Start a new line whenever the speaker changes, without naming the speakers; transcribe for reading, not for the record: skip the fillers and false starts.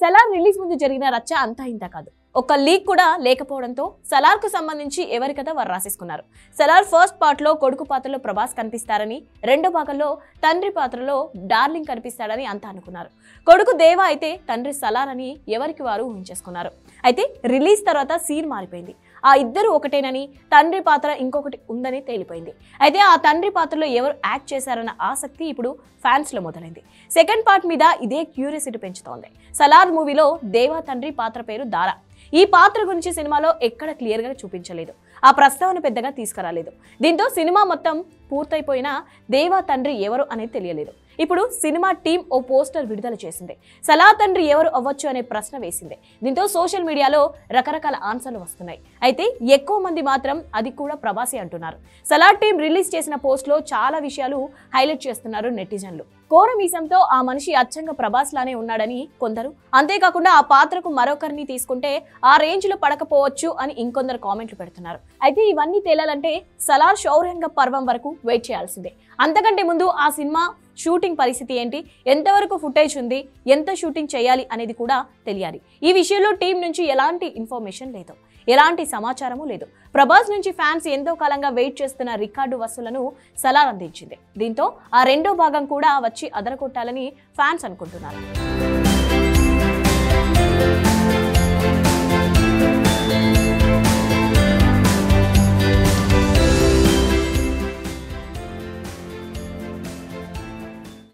Salaar release ముందు జరిగిన రచ్చ అంతా ఇంత కాదు. ఒక లీక్ కూడా లేకపోవడంతో సలార్ కు సంబంధించి ఎవరి కథ వారు రాసేసుకున్నారు. సలార్ ఫస్ట్ పార్ట్ లో కొడుకు పాత్రలో ప్రభాస్ కనిపిస్తారని, రెండో భాగంలో తండ్రి పాత్రలో డార్లింగ్ కనిపిస్తాడని అంతా అనుకున్నారు. కొడుకు దేవా అయితే తండ్రి సలార్ అని ఎవరికి వారు ఊహించేసుకున్నారు. అయితే రిలీజ్ తర్వాత సీన్ మారిపోయింది. ఆ ఇద్దరు ఒకటేనని, తండ్రి పాత్ర ఇంకొకటి ఉందని తేలిపోయింది. అయితే ఆ తండ్రి పాత్రలో ఎవరు యాక్ట్ చేశారన్న ఆసక్తి ఇప్పుడు ఫ్యాన్స్ లో మొదలైంది. సెకండ్ పార్ట్ మీద ఇదే క్యూరియాసిటీ పెంచుతోంది. సలార్ మూవీలో దేవా తండ్రి పాత్ర పేరు దారా. ఈ పాత్ర గురించి సినిమాలో ఎక్కడ క్లియర్ గా చూపించలేదు. ఆ ప్రస్తావన పెద్దగా తీసుకురాలేదు. దీంతో సినిమా మొత్తం పూర్తయిపోయినా దేవా తండ్రి ఎవరు అనేది తెలియలేదు. ఇప్పుడు సినిమా టీం ఓ పోస్టర్ విడుదల చేసింది. సలార్ తండ్రి ఎవరు అవ్వచ్చు అనే ప్రశ్న వేసింది. దీంతో సోషల్ మీడియాలో రకరకాల ఆన్సర్లు వస్తున్నాయి. అయితే ఎక్కువ మంది మాత్రం అది కూడా ప్రభాసే అంటున్నారు. సలార్ టీం రిలీజ్ చేసిన పోస్ట్ లో చాలా విషయాలు హైలైట్ చేస్తున్నారు నెటిజన్లు. కోరమీసంతో ఆ మనిషి అచ్చంగా ప్రభాస్ లానే ఉన్నాడని కొందరు, అంతేకాకుండా ఆ పాత్రకు మరొకరిని తీసుకుంటే ఆ రేంజ్ లో పడకపోవచ్చు అని ఇంకొందరు కామెంట్లు పెడుతున్నారు. అయితే ఇవన్నీ తేలాలంటే సలార్ శౌర్యంగ పర్వం వరకు వెయిట్ చేయాల్సిందే. అంతకంటే ముందు ఆ సినిమా షూటింగ్ పరిస్థితి ఏంటి, ఎంతవరకు ఫుటేజ్ ఉంది, ఎంత షూటింగ్ చేయాలి అనేది కూడా తెలియాలి. ఈ విషయంలో టీం నుంచి ఎలాంటి ఇన్ఫర్మేషన్ లేదు, ఎలాంటి సమాచారము లేదు. ప్రభాస్ నుంచి ఫ్యాన్స్ ఎంతో కాలంగా వెయిట్ చేస్తున్న రికార్డు వసూలను సలార్ అందించింది. దీంతో ఆ రెండో భాగం కూడా వచ్చి అదరగొట్టాలని ఫ్యాన్స్ అనుకుంటున్నారు.